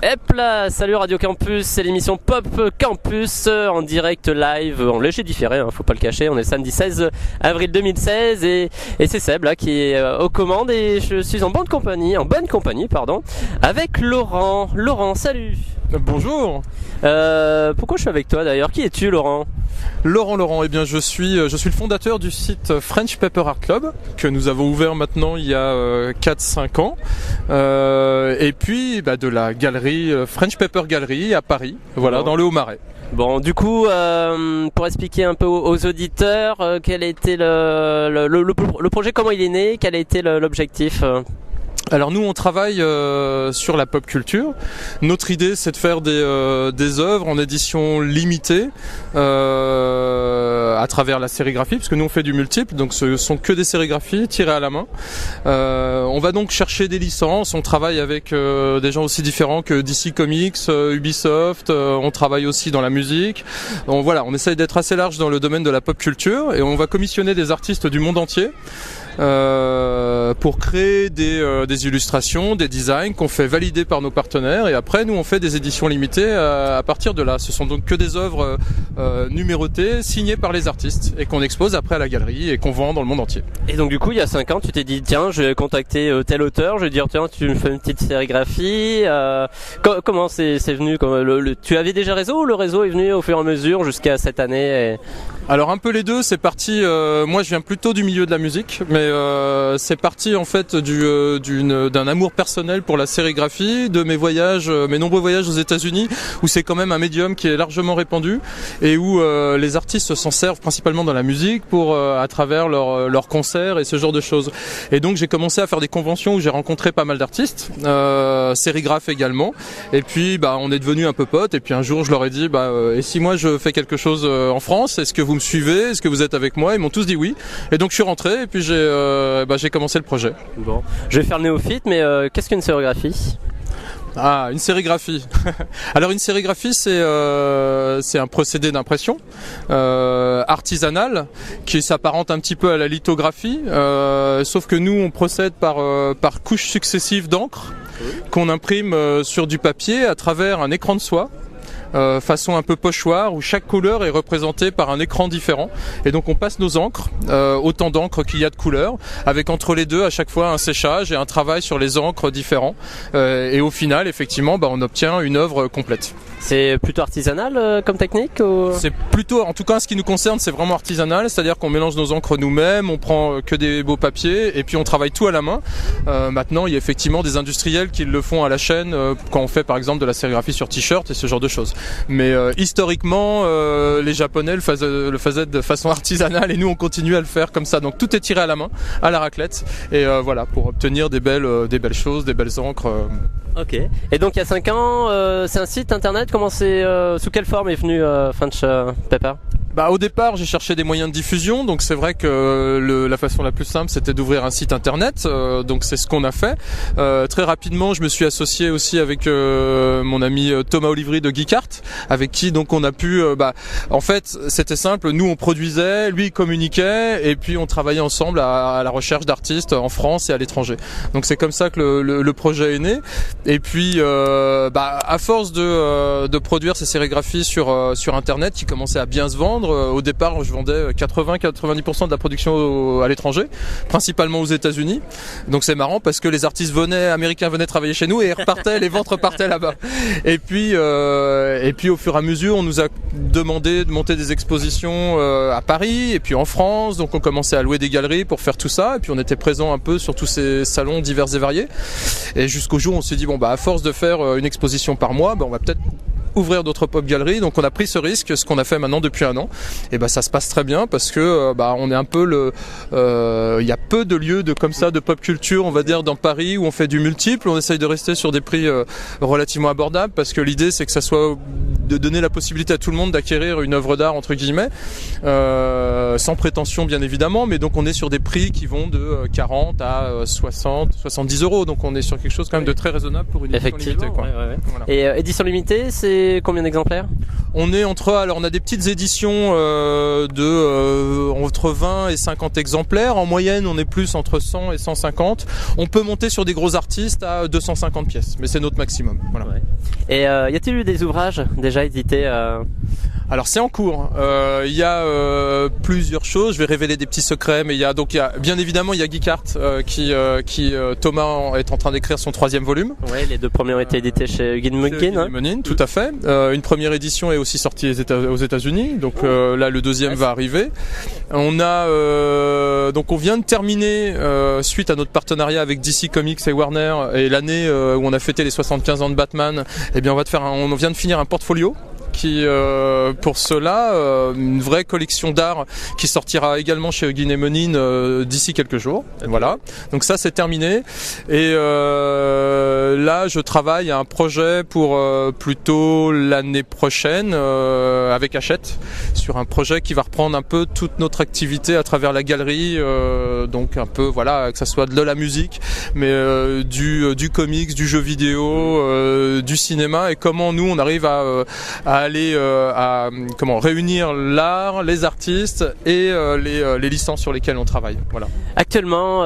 Hop là, salut Radio Campus, c'est l'émission Pop Campus en direct live, en léger différé, faut pas le cacher. On est le samedi 16 avril 2016 et c'est Seb là qui est aux commandes et je suis en bonne compagnie, avec Laurent. Laurent, salut. Bonjour. Pourquoi je suis avec toi d'ailleurs? Qui es-tu, Laurent? Laurent, eh bien je suis le fondateur du site French Pepper Art Club que nous avons ouvert maintenant il y a 4-5 ans et puis de la galerie French Pepper Gallery à Paris, voilà, dans le Haut-Marais. Bon, du coup, pour expliquer un peu aux auditeurs quel a été le projet, comment il est né, quel a été l'objectif. Alors nous on travaille sur la pop culture. Notre idée c'est de faire des œuvres en édition limitée à travers la sérigraphie, parce que nous on fait du multiple, donc ce sont que des sérigraphies tirées à la main. On va donc chercher des licences, on travaille avec des gens aussi différents que DC Comics, Ubisoft, on travaille aussi dans la musique. Donc voilà, on essaye d'être assez large dans le domaine de la pop culture et on va commissionner des artistes du monde entier pour créer des illustrations, des designs qu'on fait valider par nos partenaires et après nous on fait des éditions limitées à partir de là. Ce sont donc que des œuvres numérotées, signées par les artistes et qu'on expose après à la galerie et qu'on vend dans le monde entier. Et donc du coup il y a 5 ans tu t'es dit tiens je vais contacter tel auteur, je vais dire tiens tu me fais une petite sérigraphie, comment c'est venu, tu avais déjà réseau ou le réseau est venu au fur et à mesure jusqu'à cette année Alors un peu les deux, c'est parti, moi je viens plutôt du milieu de la musique, mais c'est parti en fait d'un amour personnel pour la sérigraphie, de mes voyages, mes nombreux voyages aux États-Unis, où c'est quand même un médium qui est largement répandu et où les artistes s'en servent principalement dans la musique pour à travers leurs concerts et ce genre de choses. Et donc j'ai commencé à faire des conventions où j'ai rencontré pas mal d'artistes, sérigraphes également, et puis on est devenus un peu potes. Et puis un jour je leur ai dit et si moi je fais quelque chose en France, est-ce que vous me suivez, est-ce que vous êtes avec moi? Ils m'ont tous dit oui, et donc je suis rentré et puis j'ai commencé le projet. Bon, je vais faire le néophyte, mais qu'est-ce qu'une sérigraphie? Ah, une sérigraphie. Alors une sérigraphie c'est un procédé d'impression artisanal qui s'apparente un petit peu à la lithographie, sauf que nous on procède par couches successives d'encre qu'on imprime sur du papier à travers un écran de soie. Façon un peu pochoir où chaque couleur est représentée par un écran différent et donc on passe nos encres, autant d'encre qu'il y a de couleurs, avec entre les deux à chaque fois un séchage et un travail sur les encres différents et au final effectivement on obtient une œuvre complète. C'est plutôt artisanal comme technique ou... C'est plutôt, en tout cas en ce qui nous concerne, c'est vraiment artisanal, c'est-à-dire qu'on mélange nos encres nous-mêmes, on prend que des beaux papiers et puis on travaille tout à la main. Maintenant il y a effectivement des industriels qui le font à la chaîne quand on fait par exemple de la sérigraphie sur t-shirt et ce genre de choses. Mais historiquement les Japonais le faisaient de façon artisanale et nous on continue à le faire comme ça. Donc tout est tiré à la main, à la raclette et voilà, pour obtenir des belles choses, des belles encres. Ok. Et donc il y a 5 ans, c'est un site internet, sous quelle forme est venu French Pepper? Au départ, j'ai cherché des moyens de diffusion, donc c'est vrai que la façon la plus simple, c'était d'ouvrir un site internet. Donc c'est ce qu'on a fait. Très rapidement, je me suis associé aussi avec mon ami Thomas Olivry de Geekart, avec qui donc on a pu. En fait, c'était simple. Nous, on produisait, lui, il communiquait, et puis on travaillait ensemble à la recherche d'artistes en France et à l'étranger. Donc c'est comme ça que le projet est né. Et puis, à force de produire ces sérigraphies sur internet, qui commençaient à bien se vendre. Au départ, je vendais 80-90% de la production à l'étranger, principalement aux États-Unis. Donc c'est marrant parce que les artistes américains venaient travailler chez nous et ils repartaient, les ventes repartaient là-bas. Et puis au fur et à mesure, on nous a demandé de monter des expositions à Paris et puis en France. Donc on commençait à louer des galeries pour faire tout ça. Et puis on était présent un peu sur tous ces salons divers et variés. Et jusqu'au jour où on s'est dit à force de faire une exposition par mois, on va peut-être ouvrir d'autres pop galeries. Donc on a pris ce risque, ce qu'on a fait maintenant depuis 1 an. Et ça se passe très bien parce que on est un peu il y a peu de lieux comme ça de pop culture, on va dire, dans Paris où on fait du multiple. On essaye de rester sur des prix relativement abordables parce que l'idée c'est que ça soit de donner la possibilité à tout le monde d'acquérir une œuvre d'art entre guillemets, sans prétention bien évidemment, mais donc on est sur des prix qui vont de 40 à 60, 70 euros. Donc on est sur quelque chose quand même de très raisonnable pour une édition limitée. Ouais. Voilà. Et édition limitée, c'est combien d'exemplaires? On est alors on a des petites éditions entre 20 et 50 exemplaires. En moyenne, on est plus entre 100 et 150. On peut monter sur des gros artistes à 250 pièces, mais c'est notre maximum. Voilà. Ouais. Et y a-t-il eu des ouvrages déjà édités Alors c'est en cours. Il y a plusieurs choses. Je vais révéler des petits secrets, mais il y a bien évidemment il y a Geekart qui Thomas est en train d'écrire son 3e volume. Oui, les 2 premiers ont été édités chez Gilmonin. Hein. Tout à fait. Une première édition est aussi sortie aux États-Unis. Donc là le 2e va arriver. On a donc on vient de terminer suite à notre partenariat avec DC Comics et Warner et l'année où on a fêté les 75 ans de Batman. Eh bien on vient de finir un portfolio qui pour cela une vraie collection d'art qui sortira également chez Gilmonin d'ici quelques jours. Voilà. Donc ça c'est terminé et là je travaille à un projet pour plutôt l'année prochaine avec Hachette sur un projet qui va reprendre un peu toute notre activité à travers la galerie donc un peu voilà que ça soit de la musique mais du comics, du jeu vidéo, du cinéma et comment nous on arrive à aller à réunir l'art, les artistes et les licences sur lesquelles on travaille. Voilà. Actuellement,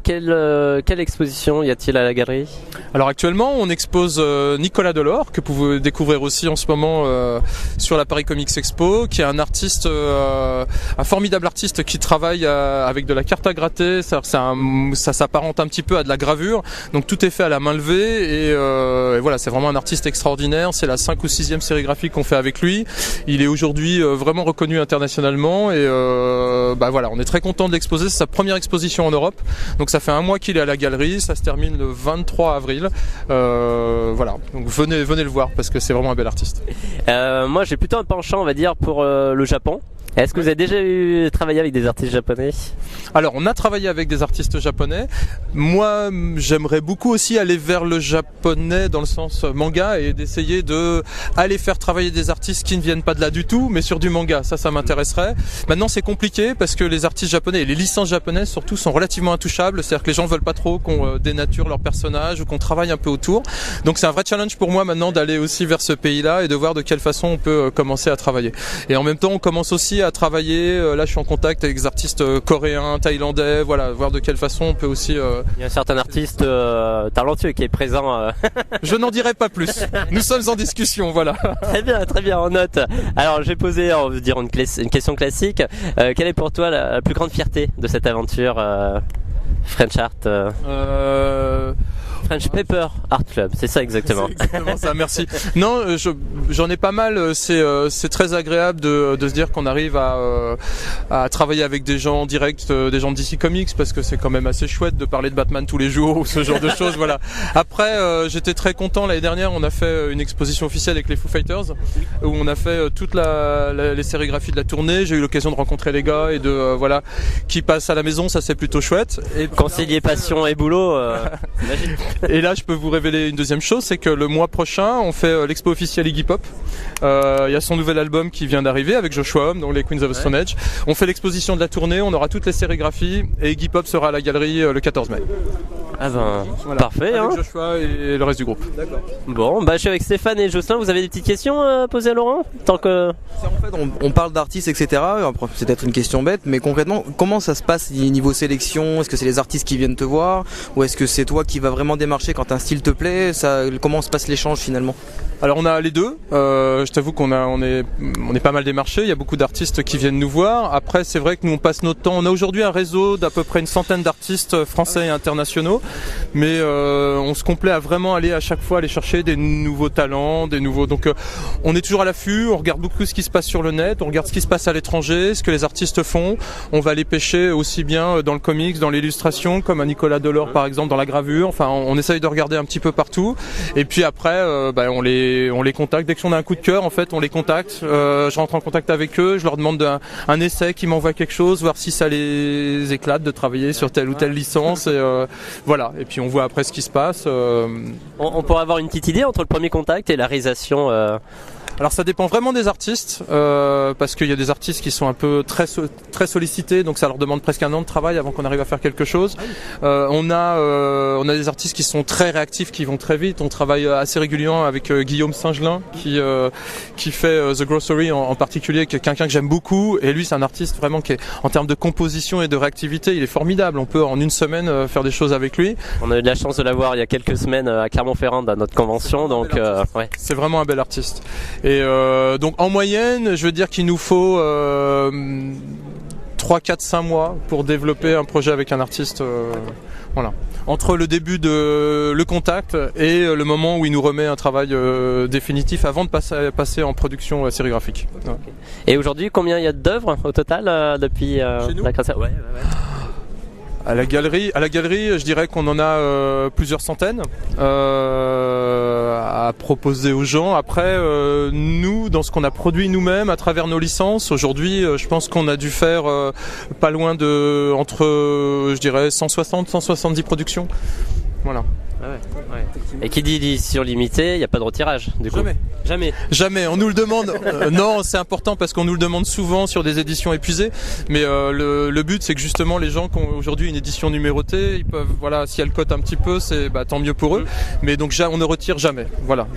quelle exposition y a-t-il à la galerie ? Alors actuellement, on expose Nicolas Delors que vous pouvez découvrir aussi en ce moment sur la Paris Comics Expo, qui est un artiste, un formidable artiste qui travaille avec de la carte à gratter. Ça s'apparente un petit peu à de la gravure. Donc tout est fait à la main levée et voilà, c'est vraiment un artiste extraordinaire. C'est la 5e ou 6e sérigraphie qu'on fait avec lui. Il est aujourd'hui vraiment reconnu internationalement et voilà, on est très content de l'exposer. C'est sa première exposition en Europe. Donc ça fait un mois qu'il est à la galerie. Ça se termine le 23 avril. Voilà, donc venez le voir parce que c'est vraiment un bel artiste. Moi j'ai plutôt un penchant on va dire pour le Japon. Est-ce que vous avez déjà travaillé avec des artistes japonais ? Alors, on a travaillé avec des artistes japonais. Moi, j'aimerais beaucoup aussi aller vers le japonais dans le sens manga et d'essayer de aller faire travailler des artistes qui ne viennent pas de là du tout, mais sur du manga. Ça m'intéresserait. Maintenant, c'est compliqué parce que les artistes japonais et les licences japonaises surtout sont relativement intouchables. C'est-à-dire que les gens veulent pas trop qu'on dénature leurs personnages ou qu'on travaille un peu autour. Donc, c'est un vrai challenge pour moi maintenant d'aller aussi vers ce pays-là et de voir de quelle façon on peut commencer à travailler. Et en même temps, on commence aussi à travailler. Là, je suis en contact avec des artistes coréens, thaïlandais. Voilà, voir de quelle façon on peut aussi. Il y a un certain artiste talentueux qui est présent. Je n'en dirai pas plus. Nous sommes en discussion, voilà. Très bien, on note. Alors, j'ai posé, on va dire une question classique. Quelle est pour toi la plus grande fierté de cette aventure French Art French Paper Art Club, c'est ça exactement. C'est exactement ça, merci. Non, j'en ai pas mal. C'est très agréable de se dire qu'on arrive à travailler avec des gens en direct, des gens de DC Comics, parce que c'est quand même assez chouette de parler de Batman tous les jours ou ce genre de choses. Voilà. Après, j'étais très content l'année dernière. On a fait une exposition officielle avec les Foo Fighters, où on a fait toutes les sérigraphies de la tournée. J'ai eu l'occasion de rencontrer les gars et de voilà, qui passent à la maison. Ça c'est plutôt chouette. Et concilier passion et boulot. Imagine. Et là, je peux vous révéler une deuxième chose, c'est que le mois prochain, on fait l'expo officielle Iggy Pop. Il y a son nouvel album qui vient d'arriver avec Joshua Homme, donc les Queens of the Stone Age. On fait l'exposition de la tournée, on aura toutes les sérigraphies et Iggy Pop sera à la galerie le 14 mai. Ah ben, voilà. Parfait. Avec hein. Joshua et le reste du groupe. D'accord. Bon, bah je suis avec Stéphane et Jocelyn. Vous avez des petites questions à poser à Laurent tant que... En fait, on parle d'artistes, etc. C'est peut-être une question bête, mais concrètement, comment ça se passe niveau sélection ? Est-ce que c'est les artistes qui viennent te voir ? Ou est-ce que c'est toi qui vas vraiment démarcher quand un style te plaît ? Comment se passe l'échange finalement ? Alors on a les deux. Je t'avoue on est pas mal démarchés. Il y a beaucoup d'artistes qui viennent nous voir. Après, c'est vrai que nous on passe notre temps. On a aujourd'hui un réseau d'à peu près une centaine d'artistes français et internationaux, mais on se complaît à vraiment aller à chaque fois aller chercher des nouveaux talents, des nouveaux. Donc on est toujours à l'affût. On regarde beaucoup ce qui se passe sur le net. On regarde ce qui se passe à l'étranger, ce que les artistes font. On va aller pêcher aussi bien dans le comics, dans l'illustration, comme à Nicolas Delors par exemple, dans la gravure. Enfin, on essaye de regarder un petit peu partout. Et puis après, on les contacte. Dès qu'on a un coup de cœur, en fait, on les contacte. Je rentre en contact avec eux. Je leur demande un essai qui m'envoie quelque chose, voir si ça les éclate de travailler sur telle ou telle licence. Et voilà. Et puis on voit après ce qui se passe. On pourrait avoir une petite idée entre le premier contact et la réalisation. Alors ça dépend vraiment des artistes, parce qu'il y a des artistes qui sont un peu très sollicités, donc ça leur demande presque un an de travail avant qu'on arrive à faire quelque chose. On a des artistes qui sont très réactifs, qui vont très vite. On travaille assez régulièrement avec Guillaume Singelin qui fait The Grocery en particulier, qui est quelqu'un que j'aime beaucoup, et lui c'est un artiste vraiment qui est, en termes de composition et de réactivité, il est formidable. On peut en une semaine faire des choses avec lui. On a eu de la chance de l'avoir il y a quelques semaines à Clermont-Ferrand à notre convention, donc ouais. C'est vraiment un bel artiste. Et donc en moyenne, je veux dire qu'il nous faut 3, 4, 5 mois pour développer un projet avec un artiste. Voilà. Entre le début de le contact et le moment où il nous remet un travail définitif avant de passer en production sérigraphique. Ouais. Et aujourd'hui, combien il y a d'œuvres au total depuis la création? Ouais. À la galerie, je dirais qu'on en a plusieurs centaines à proposer aux gens. Après, nous, dans ce qu'on a produit nous-mêmes, à travers nos licences, aujourd'hui, je pense qu'on a dû faire pas loin de entre, je dirais, 160, 170 productions. Voilà. Ah ouais. Et qui dit édition limitée, il n'y a pas de retirage du coup. Jamais. On nous le demande. Non, c'est important parce qu'on nous le demande souvent sur des éditions épuisées. Mais le but, c'est que justement les gens qui ont aujourd'hui une édition numérotée, ils peuvent, voilà, si elle cote un petit peu, c'est tant mieux pour eux. Mais donc on ne retire jamais. Voilà.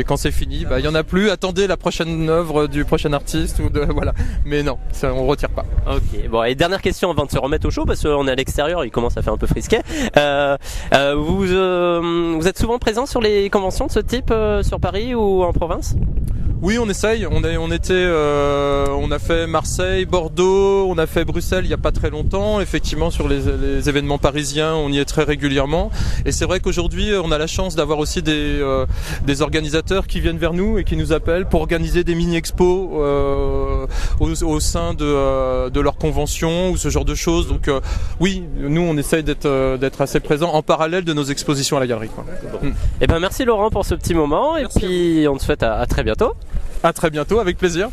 Quand c'est fini, il y en a plus. Attendez la prochaine œuvre du prochain artiste voilà. Mais non, on retire pas. Ok. Bon, et dernière question avant de se remettre au chaud parce qu'on est à l'extérieur, il commence à faire un peu frisquet. Vous êtes souvent présent sur les conventions de ce type sur Paris ou en province? Oui, on essaye. On a fait Marseille, Bordeaux, on a fait Bruxelles il y a pas très longtemps. Effectivement, sur les événements parisiens, on y est très régulièrement. Et c'est vrai qu'aujourd'hui, on a la chance d'avoir aussi des organisateurs qui viennent vers nous et qui nous appellent pour organiser des mini-expos au sein de leur convention ou ce genre de choses. Donc oui, nous on essaye d'être assez présents en parallèle de nos expositions à la galerie. Bon. Et merci Laurent pour ce petit moment et puis on te souhaite à très bientôt. À très bientôt, avec plaisir.